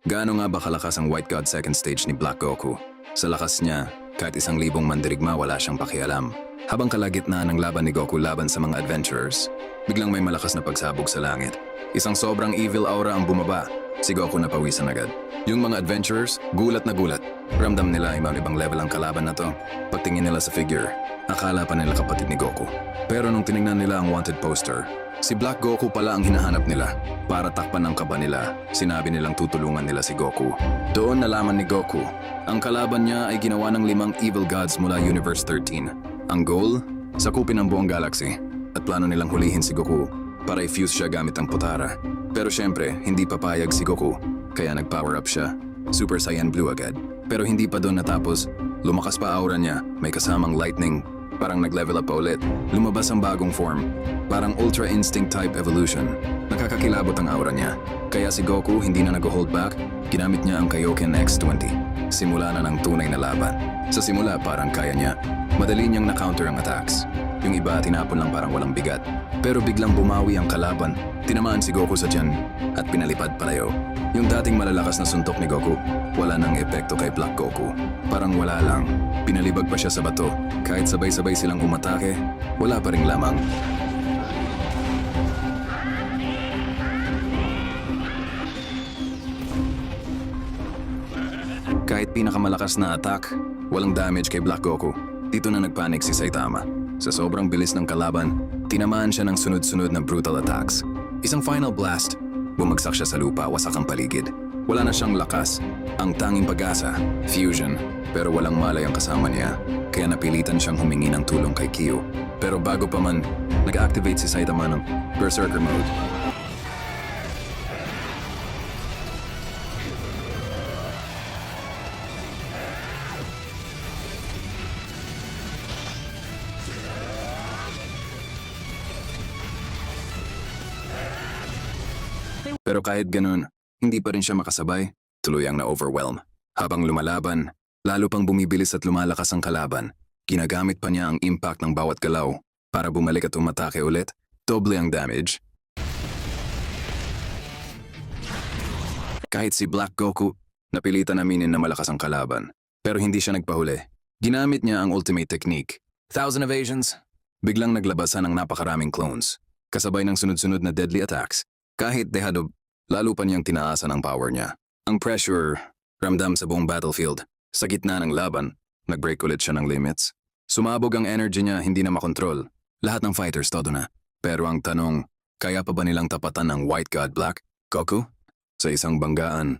Gaano nga ba kalakas ang White God second stage ni Black Goku? Sa lakas niya, kahit 1,000 mandirigma wala siyang pakialam. Habang kalagitnaan ng laban ni Goku laban sa mga adventurers, biglang may malakas na pagsabog sa langit. Isang sobrang evil aura ang bumaba. Si Goku napawisan agad. Yung mga adventurers, gulat na gulat. Ramdam nila ibang level ang kalaban na to. Pagtingin nila sa figure, akala pa nila kapatid ni Goku. Pero nung tinignan nila ang wanted poster, si Black Goku pala ang hinahanap nila. Para takpan ang kaba nila, sinabi nilang tutulungan nila si Goku. Doon nalaman ni Goku, ang kalaban niya ay ginawa ng 5 evil gods mula Universe 13. Ang goal? Sakupin ang buong galaxy. At plano nilang hulihin si Goku para i-fuse siya gamit ang Potara. Pero syempre, hindi papayag si Goku, kaya nag-power up siya. Super Saiyan Blue agad. Pero hindi pa doon natapos. Lumakas pa aura niya, may kasamang lightning. Parang nag-level up pa ulit. Lumabas ang bagong form. Parang Ultra Instinct type evolution. Nakakakilabot ang aura niya. Kaya si Goku hindi na nag-hold back, ginamit niya ang Kaioken X20. Simula na ng tunay na laban. Sa simula parang kaya niya. Madali niyang na-counter ang attacks. Yung iba tinapon lang parang walang bigat. Pero biglang bumawi ang kalaban. Tinamaan si Goku sa tiyan at pinalipad palayo. Yung dating malalakas na suntok ni Goku, wala nang epekto kay Black Goku. Parang wala lang. Pinalibag pa siya sa bato. Kahit sabay-sabay silang umatake, wala pa ring lamang. Kahit pinakamalakas na attack, walang damage kay Black Goku. Dito na nagpanik si Saitama. Sa sobrang bilis ng kalaban, tinamaan siya ng sunod-sunod na brutal attacks. Isang final blast, bumagsak siya sa lupa, wasak ang paligid. Wala na siyang lakas. Ang tanging pag-asa, fusion. Pero walang malay ang kasama niya, kaya napilitan siyang humingi ng tulong kay Kyo. Pero bago pa man, nag-activate si Saitama ng Berserker Mode. Pero kahit ganun, hindi pa rin siya makasabay, tuluyang na-overwhelm. Habang lumalaban, lalo pang bumibilis at lumalakas ang kalaban. Ginagamit pa niya ang impact ng bawat galaw para bumalik at umatake ulit, doble ang damage. Kahit si Black Goku, napilitan aminin na malakas ang kalaban. Pero hindi siya nagpahuli. Ginamit niya ang ultimate technique. 1,000 evasions. Biglang naglabasan ang napakaraming clones, kasabay ng sunod-sunod na deadly attacks. Kahit dehado, lalo pa niyang tinaasan ang power niya. Ang pressure, ramdam sa buong battlefield. Sa gitna ng laban, nag-break ulit siya ng limits. Sumabog ang energy niya, hindi na makontrol. Lahat ng fighters todo na. Pero ang tanong, kaya pa ba nilang tapatan ng White God Black Goku? Sa isang banggaan,